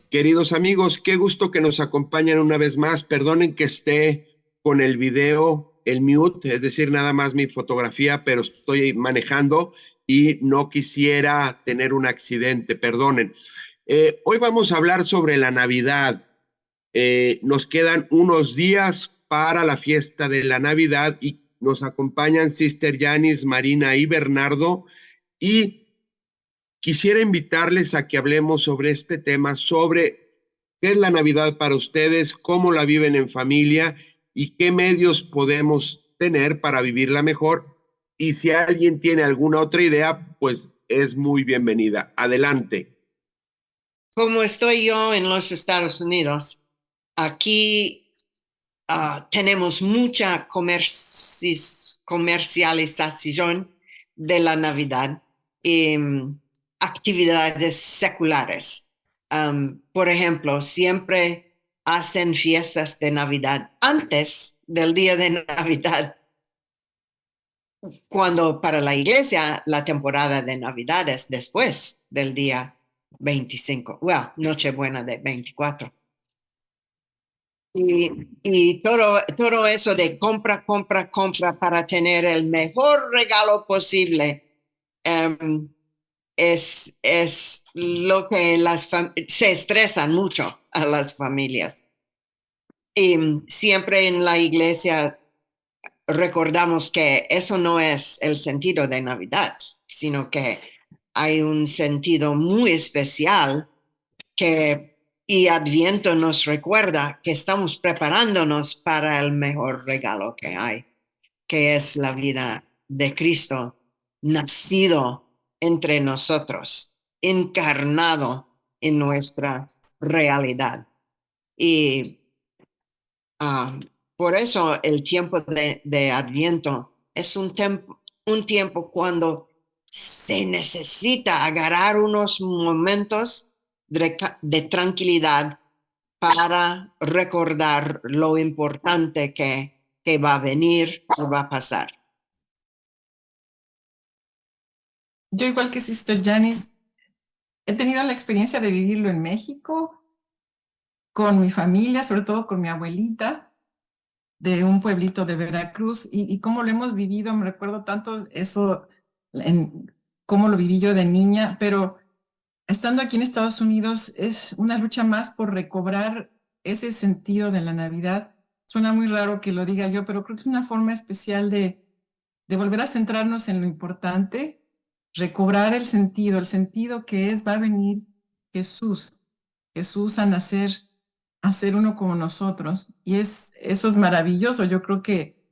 Queridos amigos, qué gusto que nos acompañan una vez más. Perdonen que esté con el video, el mute, es decir, nada más mi fotografía, pero estoy manejando y no quisiera tener un accidente, perdonen. Hoy vamos a hablar sobre la Navidad. Nos quedan unos días para la fiesta de la Navidad y nos acompañan Sister Yanis, Marina y Bernardo. Y quisiera invitarles a que hablemos sobre este tema, sobre qué es la Navidad para ustedes, cómo la viven en familia y qué medios podemos tener para vivirla mejor. Y si alguien tiene alguna otra idea, pues es muy bienvenida. Adelante. Como estoy yo en los Estados Unidos, aquí tenemos mucha comercialización de la Navidad y actividades seculares. Por ejemplo, siempre hacen fiestas de Navidad antes del día de Navidad, cuando para la iglesia la temporada de Navidad es después del día 25, Nochebuena de 24. Y todo eso de compra, compra, compra para tener el mejor regalo posible, es lo que se estresan mucho a las familias. Y siempre en la iglesia recordamos que eso no es el sentido de Navidad, sino que hay un sentido muy especial que y Adviento nos recuerda que estamos preparándonos para el mejor regalo que hay, que es la vida de Cristo, nacido entre nosotros, encarnado en nuestra realidad. Y uh, por eso el tiempo de Adviento es un tiempo cuando se necesita agarrar unos momentos de tranquilidad para recordar lo importante que va a venir o va a pasar. Yo, igual que Sister Janice, he tenido la experiencia de vivirlo en México, con mi familia, sobre todo con mi abuelita, de un pueblito de Veracruz, y cómo lo hemos vivido. Me recuerdo tanto eso, cómo lo viví yo de niña, pero estando aquí en Estados Unidos es una lucha más por recobrar ese sentido de la Navidad. Suena muy raro que lo diga yo, pero creo que es una forma especial de volver a centrarnos en lo importante, recobrar el sentido que es, va a venir Jesús, Jesús a ser uno como nosotros. Y eso es maravilloso. Yo creo que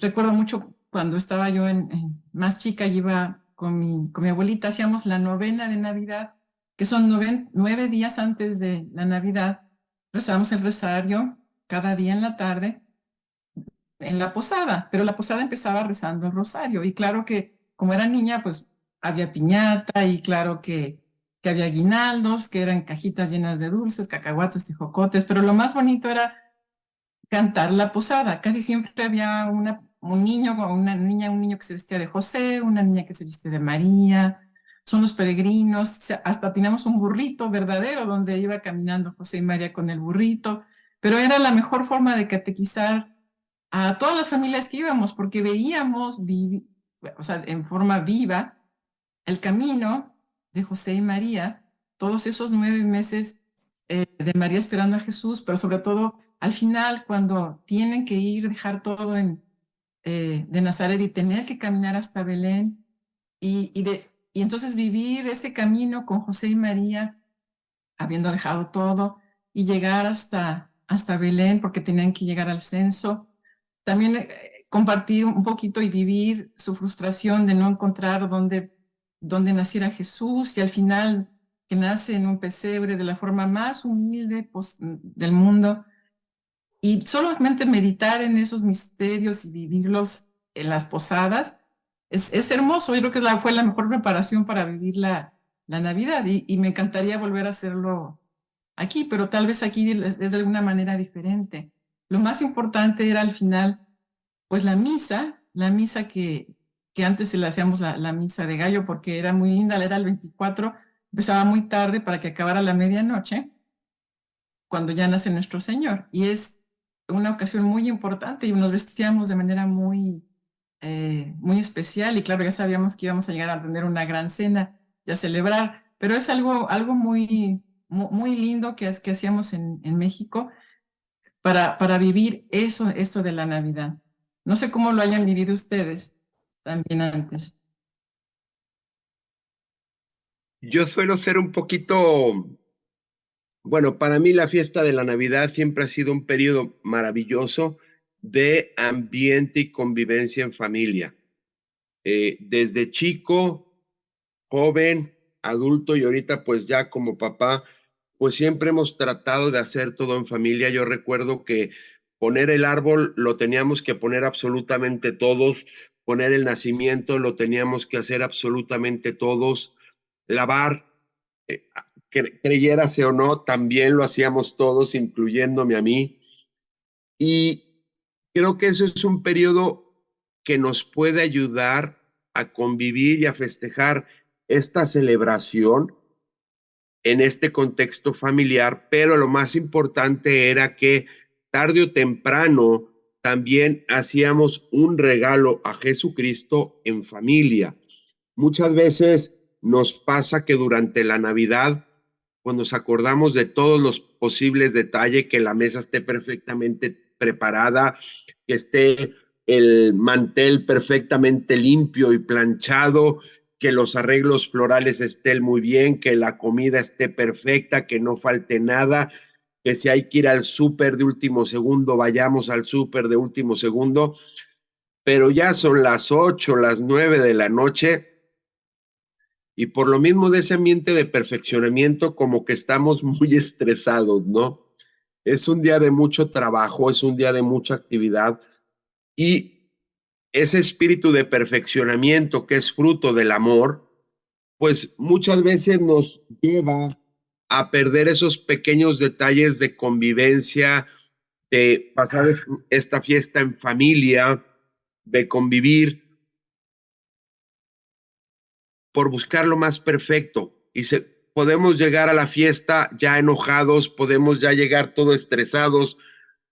recuerdo mucho cuando estaba yo más chica, y iba con mi abuelita, hacíamos la novena de Navidad, que son 9 días antes de la Navidad. Rezábamos el rosario cada día en la tarde en la posada, pero la posada empezaba rezando el rosario. Y claro que como era niña, pues había piñata, y claro que había aguinaldos, que eran cajitas llenas de dulces, cacahuates, tejocotes, pero lo más bonito era cantar la posada. Casi siempre había un niño o una niña, un niño que se vestía de José, una niña que se vestía de María. Son los peregrinos. O sea, hasta teníamos un burrito verdadero donde iba caminando José y María con el burrito, pero era la mejor forma de catequizar a todas las familias que íbamos, porque veíamos, o sea, en forma viva, el camino de José y María, todos esos 9 meses de María esperando a Jesús, pero sobre todo al final, cuando tienen que ir, dejar todo de Nazaret y tener que caminar hasta Belén, y entonces vivir ese camino con José y María, habiendo dejado todo, y llegar hasta Belén, porque tenían que llegar al censo. También compartir un poquito y vivir su frustración de no encontrar dónde naciera Jesús, y al final que nace en un pesebre de la forma más humilde del mundo, y solamente meditar en esos misterios y vivirlos en las posadas es hermoso. Yo creo que fue la mejor preparación para vivir la Navidad, y me encantaría volver a hacerlo aquí, pero tal vez aquí es de alguna manera diferente. Lo más importante era al final, pues la misa que antes se le hacíamos la misa de gallo, porque era muy linda, era el 24, empezaba muy tarde para que acabara la medianoche, cuando ya nace nuestro Señor. Y es una ocasión muy importante y nos vestíamos de manera muy especial. Y claro, ya sabíamos que íbamos a llegar a tener una gran cena y a celebrar, pero es algo muy lindo que hacíamos en México para vivir esto de la Navidad. No sé cómo lo hayan vivido ustedes también antes. Yo suelo ser un poquito, bueno, para mí la fiesta de la Navidad siempre ha sido un periodo maravilloso de ambiente y convivencia en familia. Desde chico, joven, adulto y ahorita pues ya como papá, pues siempre hemos tratado de hacer todo en familia. Yo recuerdo que poner el árbol lo teníamos que poner absolutamente todos, poner el nacimiento lo teníamos que hacer absolutamente todos, lavar, creyérase o no, también lo hacíamos todos, incluyéndome a mí. Y creo que eso es un periodo que nos puede ayudar a convivir y a festejar esta celebración en este contexto familiar, pero lo más importante era que tarde o temprano también hacíamos un regalo a Jesucristo en familia. Muchas veces nos pasa que durante la Navidad, pues nos acordamos de todos los posibles detalles, que la mesa esté perfectamente preparada, que esté el mantel perfectamente limpio y planchado, que los arreglos florales estén muy bien, que la comida esté perfecta, que no falte nada, que si hay que ir al súper de último segundo, vayamos al súper de último segundo, pero ya son las 8, las 9 de la noche y por lo mismo de ese ambiente de perfeccionamiento como que estamos muy estresados, ¿no? Es un día de mucho trabajo, es un día de mucha actividad y ese espíritu de perfeccionamiento que es fruto del amor, pues muchas veces nos lleva a perder esos pequeños detalles de convivencia, de pasar esta fiesta en familia, de convivir por buscar lo más perfecto. Podemos llegar a la fiesta ya enojados, podemos ya llegar todo estresados.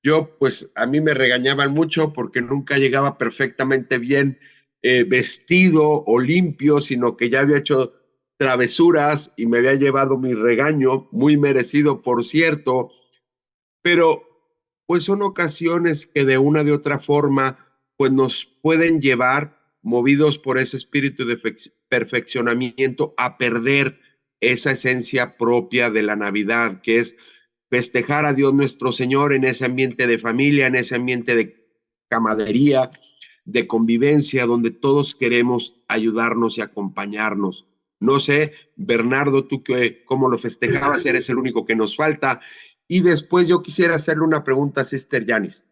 Yo, pues a mí me regañaban mucho porque nunca llegaba perfectamente bien vestido o limpio, sino que ya había hecho travesuras y me había llevado mi regaño, muy merecido, por cierto, pero pues son ocasiones que de una de otra forma pues nos pueden llevar, movidos por ese espíritu de perfeccionamiento, a perder esa esencia propia de la Navidad, que es festejar a Dios nuestro Señor en ese ambiente de familia, en ese ambiente de camaradería, de convivencia, donde todos queremos ayudarnos y acompañarnos. No sé, Bernardo, tú cómo lo festejabas, eres el único que nos falta. Y después yo quisiera hacerle una pregunta a Sister Yanis.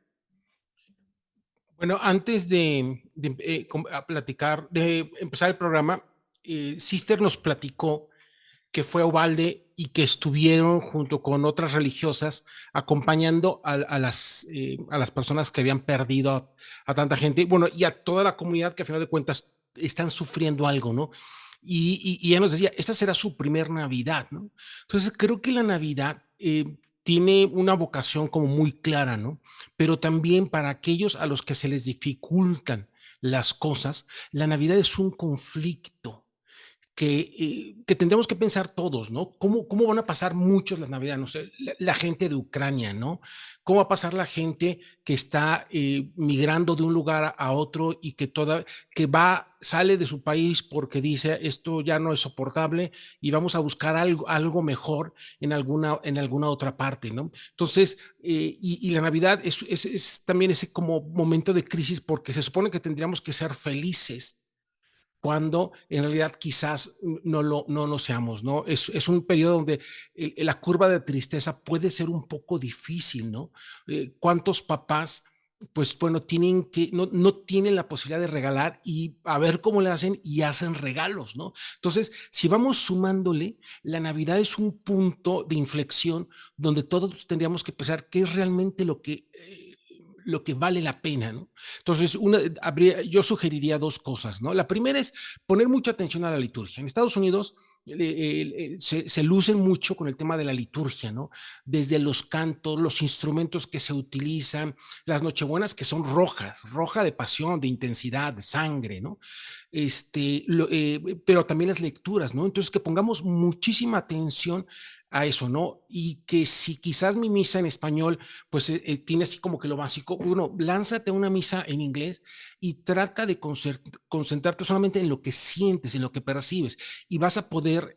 Bueno, antes de platicar, de empezar el programa, Sister nos platicó que fue a Uvalde y que estuvieron junto con otras religiosas acompañando a las personas que habían perdido a tanta gente, bueno, y a toda la comunidad que a final de cuentas están sufriendo algo, ¿no? Y ella nos decía, esta será su primer Navidad, ¿no? Entonces creo que la Navidad tiene una vocación como muy clara, ¿no? Pero también para aquellos a los que se les dificultan las cosas, la Navidad es un conflicto que tendremos que pensar todos, ¿no? ¿Cómo van a pasar muchos las Navidades? No sé, la gente de Ucrania, ¿no? ¿Cómo va a pasar la gente que está migrando de un lugar a otro y que sale de su país porque dice esto ya no es soportable y vamos a buscar algo mejor en alguna otra parte, ¿no? Entonces, y la Navidad es también ese como momento de crisis porque se supone que tendríamos que ser felices cuando en realidad quizás no lo seamos, ¿no? Es un periodo donde la curva de tristeza puede ser un poco difícil, ¿no? ¿Cuántos papás, pues bueno, no tienen la posibilidad de regalar y a ver cómo le hacen y hacen regalos, ¿no? Entonces, si vamos sumándole, la Navidad es un punto de inflexión donde todos tendríamos que pensar qué es realmente lo que vale la pena, ¿no? Entonces, yo sugeriría dos cosas, ¿no? La primera es poner mucha atención a la liturgia. En Estados Unidos se lucen mucho con el tema de la liturgia, ¿no? Desde los cantos, los instrumentos que se utilizan, las nochebuenas que son rojas, roja de pasión, de intensidad, de sangre, ¿no? Pero también las lecturas, ¿no? Entonces que pongamos muchísima atención a eso, ¿no? Y que si quizás mi misa en español, pues tiene así como que lo básico, bueno, lánzate a una misa en inglés y trata de concentrarte solamente en lo que sientes, en lo que percibes, y vas a poder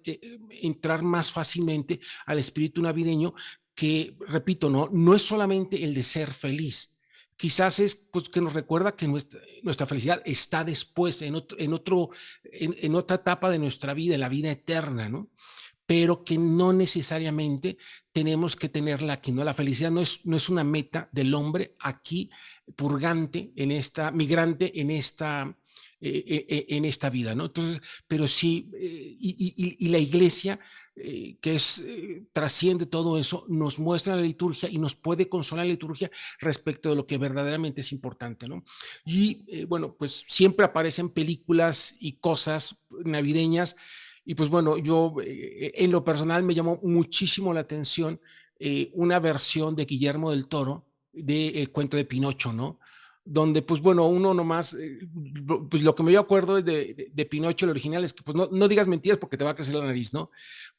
entrar más fácilmente al espíritu navideño que, repito, no es solamente el de ser feliz. Quizás es pues, que nos recuerda que nuestra felicidad está después, en otra etapa de nuestra vida, en la vida eterna, ¿no? Pero que no necesariamente tenemos que tenerla aquí, ¿no? La felicidad no es una meta del hombre aquí, purgante, migrante en esta vida, ¿no? Entonces, pero sí, y la iglesia, trasciende todo eso, nos muestra la liturgia y nos puede consolar la liturgia respecto de lo que verdaderamente es importante, ¿no? Y bueno, pues siempre aparecen películas y cosas navideñas y pues bueno, yo en lo personal me llamó muchísimo la atención una versión de Guillermo del Toro del cuento de Pinocho, ¿no? Donde pues bueno, uno nomás, pues lo que me acuerdo de Pinocho, el original, es que pues no digas mentiras porque te va a crecer la nariz, ¿no?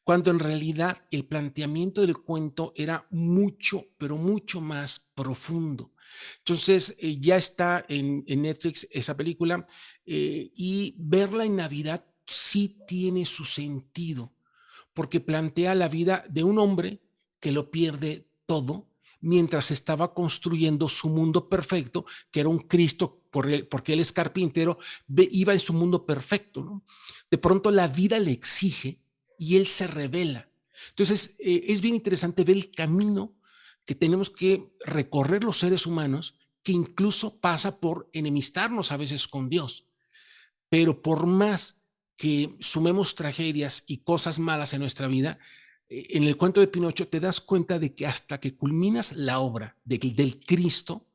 Cuando en realidad el planteamiento del cuento era mucho, pero mucho más profundo. Entonces ya está en Netflix esa película y verla en Navidad sí tiene su sentido, porque plantea la vida de un hombre que lo pierde todo mientras estaba construyendo su mundo perfecto, que era un Cristo, porque él es carpintero, iba en su mundo perfecto, ¿no? De pronto la vida le exige y él se revela. Entonces, es bien interesante ver el camino que tenemos que recorrer los seres humanos, que incluso pasa por enemistarnos a veces con Dios. Pero por más que sumemos tragedias y cosas malas en nuestra vida, en el cuento de Pinocho te das cuenta de que hasta que culminas la obra del Cristo,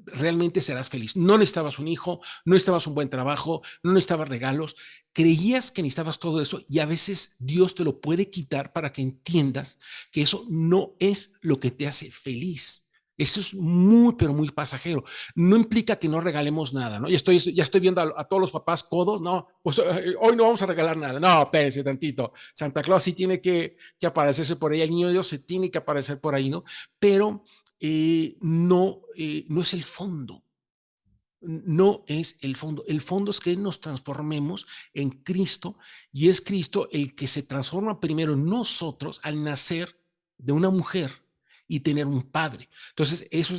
realmente serás feliz. No necesitabas un hijo, no necesitabas un buen trabajo, no necesitabas regalos, creías que necesitabas todo eso y a veces Dios te lo puede quitar para que entiendas que eso no es lo que te hace feliz. Eso es muy, pero muy pasajero. No implica que no regalemos nada, ¿no? Ya estoy viendo a todos los papás codos, no, pues hoy no vamos a regalar nada. No, espérense tantito. Santa Claus sí tiene que aparecerse por ahí, el niño Dios se tiene que aparecer por ahí, ¿no? Pero no es el fondo. No es el fondo. El fondo es que nos transformemos en Cristo y es Cristo el que se transforma primero en nosotros al nacer de una mujer y tener un padre. Entonces, eso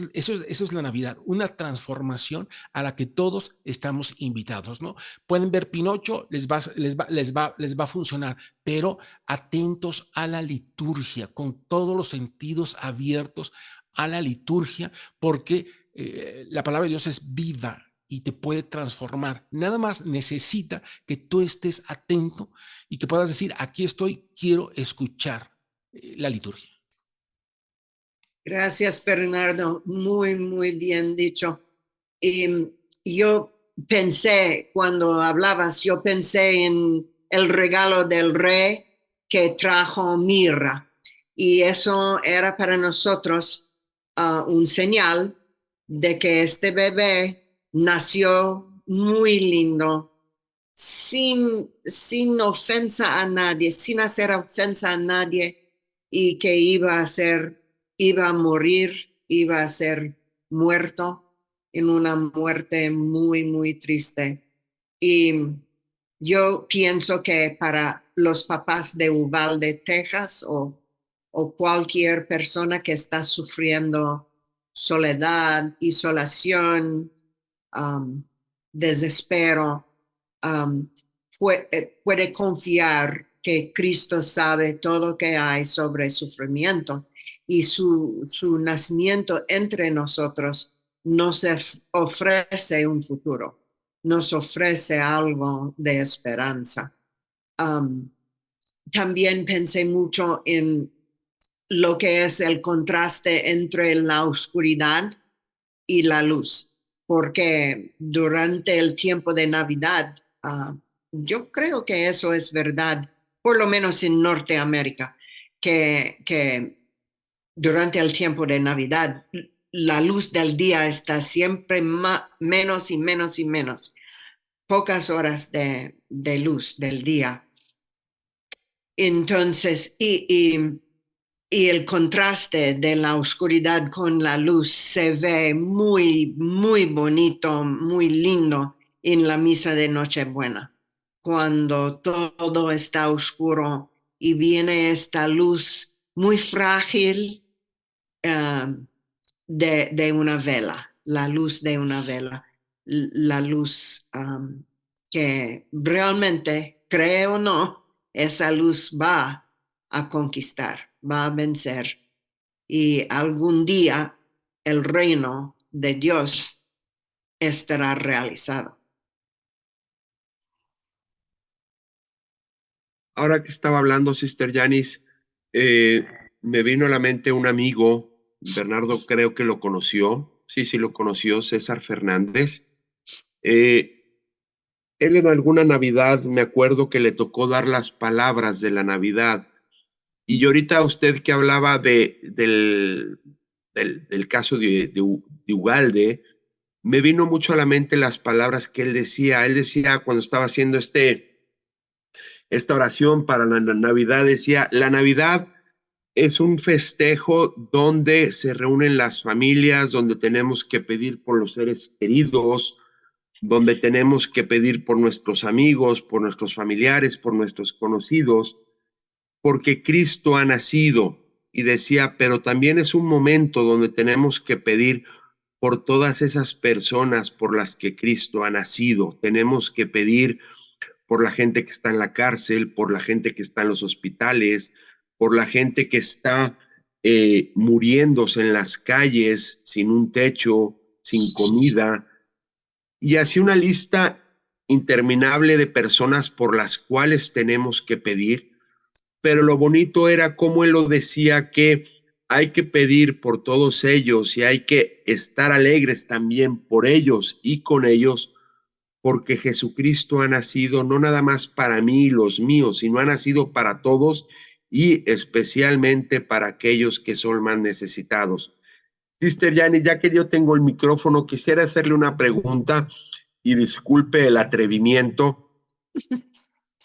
es la Navidad, una transformación a la que todos estamos invitados, ¿no? Pueden ver Pinocho, les va a funcionar, pero atentos a la liturgia, con todos los sentidos abiertos a la liturgia, porque la palabra de Dios es viva y te puede transformar. Nada más necesita que tú estés atento y que puedas decir, aquí estoy, quiero escuchar la liturgia. Gracias, Bernardo. Muy, muy bien dicho. Y yo pensé, cuando hablabas, yo pensé en el regalo del rey que trajo mirra. Y eso era para nosotros un señal de que este bebé nació muy lindo, sin ofensa a nadie, sin hacer ofensa a nadie, y que iba a morir, iba a ser muerto en una muerte muy, muy triste. Y yo pienso que para los papás de Uvalde, Texas, o cualquier persona que está sufriendo soledad, isolación, desespero, puede confiar que Cristo sabe todo lo que hay sobre sufrimiento y su nacimiento entre nosotros nos ofrece un futuro, nos ofrece algo de esperanza. También pensé mucho en lo que es el contraste entre la oscuridad y la luz, porque durante el tiempo de Navidad, yo creo que eso es verdad. por lo menos en Norteamérica, que durante el tiempo de Navidad la luz del día está siempre menos y menos y menos, pocas horas de luz del día. Entonces, y el contraste de la oscuridad con la luz se ve muy, muy bonito, muy lindo en la misa de Nochebuena, cuando todo está oscuro y viene esta luz muy frágil de una vela, la luz de una vela, la luz que realmente, creo o no, esa luz va a conquistar, va a vencer y algún día el reino de Dios estará realizado. Ahora que estaba hablando, Sister Janice, me vino a la mente un amigo, Bernardo creo que lo conoció, sí lo conoció, César Fernández. Él en alguna Navidad, me acuerdo que le tocó dar las palabras de la Navidad. Y ahorita usted que hablaba del caso de Ugalde, me vino mucho a la mente las palabras que él decía. Él decía cuando estaba haciendo esta oración para la Navidad, decía, la Navidad es un festejo donde se reúnen las familias, donde tenemos que pedir por los seres queridos, donde tenemos que pedir por nuestros amigos, por nuestros familiares, por nuestros conocidos, porque Cristo ha nacido. Y decía, pero también es un momento donde tenemos que pedir por todas esas personas por las que Cristo ha nacido. Tenemos que pedir por la gente que está en la cárcel, por la gente que está en los hospitales, por la gente que está muriéndose en las calles sin un techo, sin comida, y así una lista interminable de personas por las cuales tenemos que pedir. Pero lo bonito era cómo él lo decía, que hay que pedir por todos ellos y hay que estar alegres también por ellos y con ellos, porque Jesucristo ha nacido no nada más para mí y los míos, sino ha nacido para todos y especialmente para aquellos que son más necesitados. Sister Yanni, ya que yo tengo el micrófono, quisiera hacerle una pregunta y disculpe el atrevimiento.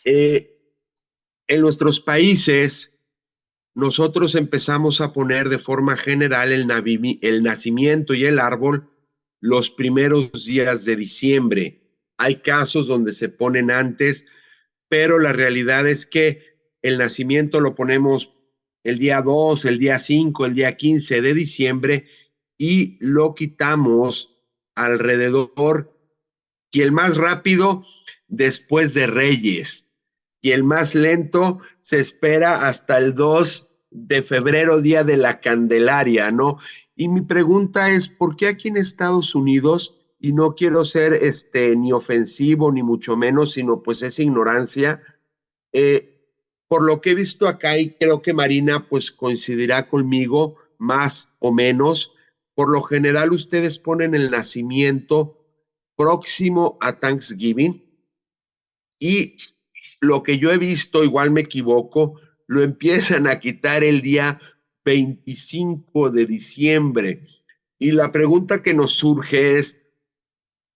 En nuestros países, nosotros empezamos a poner de forma general el nacimiento y el árbol los primeros días de diciembre. Hay casos donde se ponen antes, pero la realidad es que el nacimiento lo ponemos el día 2, el día 5, el día 15 de diciembre y lo quitamos alrededor, y el más rápido después de Reyes, y el más lento se espera hasta el 2 de febrero, día de la Candelaria, ¿no? Y mi pregunta es, ¿por qué aquí en Estados Unidos, y no quiero ser ni ofensivo ni mucho menos, sino pues es ignorancia, por lo que he visto acá, y creo que Marina pues coincidirá conmigo más o menos, por lo general ustedes ponen el nacimiento próximo a Thanksgiving, y lo que yo he visto, igual me equivoco, lo empiezan a quitar el día 25 de diciembre. Y la pregunta que nos surge es,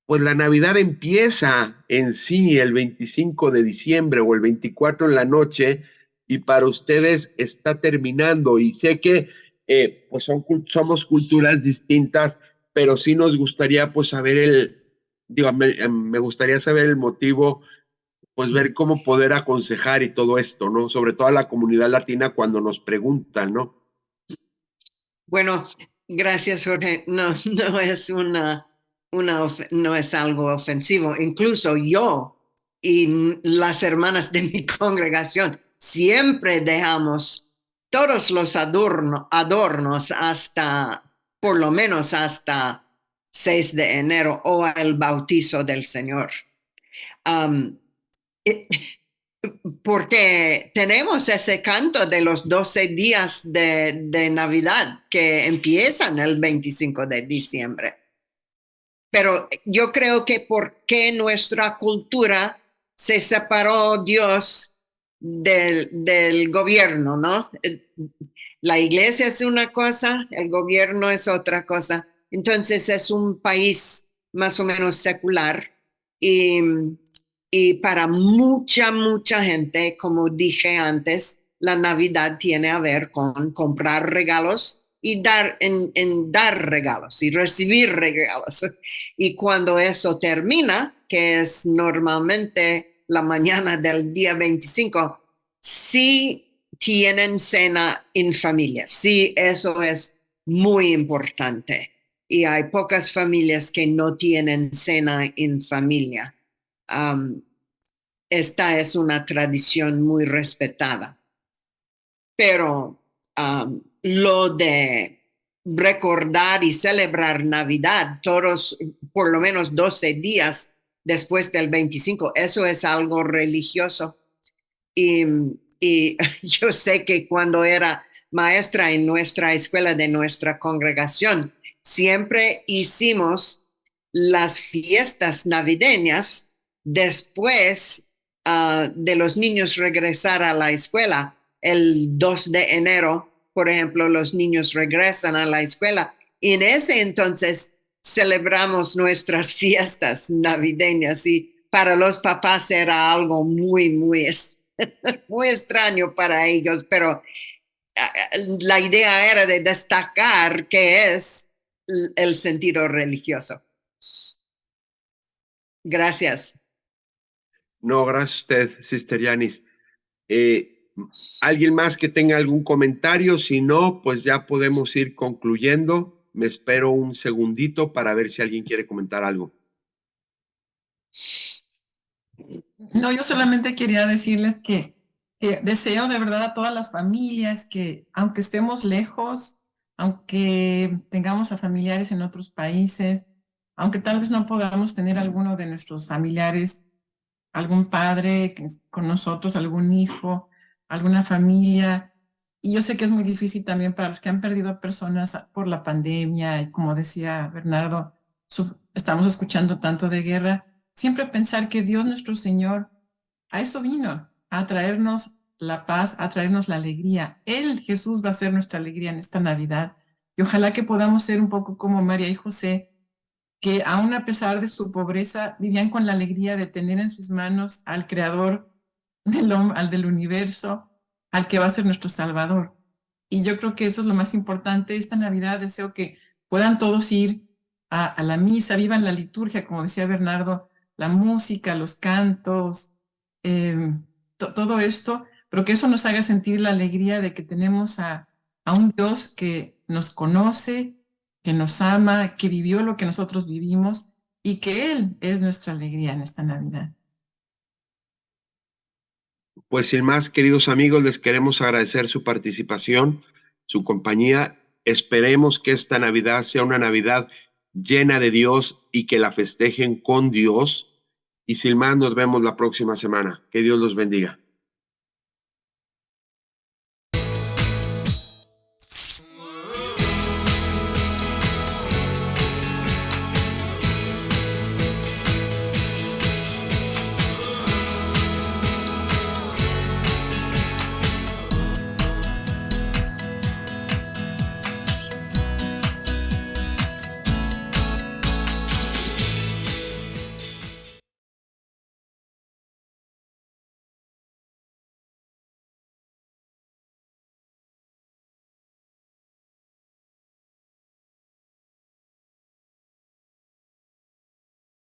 pues la Navidad empieza en sí el 25 de diciembre o el 24 en la noche, y para ustedes está terminando. Y sé que pues somos culturas distintas, pero sí nos gustaría pues saber me gustaría saber el motivo, pues ver cómo poder aconsejar y todo esto, ¿no? Sobre todo a la comunidad latina cuando nos preguntan, ¿no? Bueno, gracias, Jorge. No, no es no es algo ofensivo. Incluso yo y las hermanas de mi congregación siempre dejamos todos los adornos hasta, por lo menos hasta 6 de enero o el bautizo del Señor. Porque tenemos ese canto de los 12 días de Navidad que empiezan el 25 de diciembre. Pero yo creo que porque nuestra cultura se separó Dios del gobierno, ¿no? La iglesia es una cosa, el gobierno es otra cosa. Entonces es un país más o menos secular y, y para mucha gente, como dije antes, la Navidad tiene a ver con comprar regalos y dar regalos y recibir regalos. Y cuando eso termina, que es normalmente la mañana del día 25, sí tienen cena en familia. Sí, eso es muy importante. Y hay pocas familias que no tienen cena en familia. Esta es una tradición muy respetada. Pero lo de recordar y celebrar Navidad todos, por lo menos 12 días después del 25, eso es algo religioso. Y yo sé que cuando era maestra en nuestra escuela de nuestra congregación, siempre hicimos las fiestas navideñas después de los niños regresar a la escuela. El 2 de enero, por ejemplo, los niños regresan a la escuela y en ese entonces celebramos nuestras fiestas navideñas y para los papás era algo muy extraño para ellos, pero la idea era de destacar que es el sentido religioso. Gracias. No, gracias a usted, Sister Yanis. ¿Alguien más que tenga algún comentario? Si no, pues ya podemos ir concluyendo. Me espero un segundito para ver si alguien quiere comentar algo. No, yo solamente quería decirles que deseo de verdad a todas las familias que, aunque estemos lejos, aunque tengamos a familiares en otros países, aunque tal vez no podamos tener alguno de nuestros familiares, algún padre con nosotros, algún hijo, alguna familia. Y yo sé que es muy difícil también para los que han perdido personas por la pandemia y como decía Bernardo, estamos escuchando tanto de guerra. Siempre pensar que Dios nuestro Señor a eso vino, a traernos la paz, a traernos la alegría. Él, Jesús, va a ser nuestra alegría en esta Navidad. Y ojalá que podamos ser un poco como María y José, que aún a pesar de su pobreza, vivían con la alegría de tener en sus manos al Creador al del universo, al que va a ser nuestro Salvador. Y yo creo que eso es lo más importante. Esta Navidad deseo que puedan todos ir a la misa, vivan la liturgia, como decía Bernardo, la música, los cantos, todo esto, pero que eso nos haga sentir la alegría de que tenemos a un Dios que nos conoce, que nos ama, que vivió lo que nosotros vivimos y que Él es nuestra alegría en esta Navidad. Pues sin más, queridos amigos, les queremos agradecer su participación, su compañía. Esperemos que esta Navidad sea una Navidad llena de Dios y que la festejen con Dios. Y sin más, nos vemos la próxima semana. Que Dios los bendiga.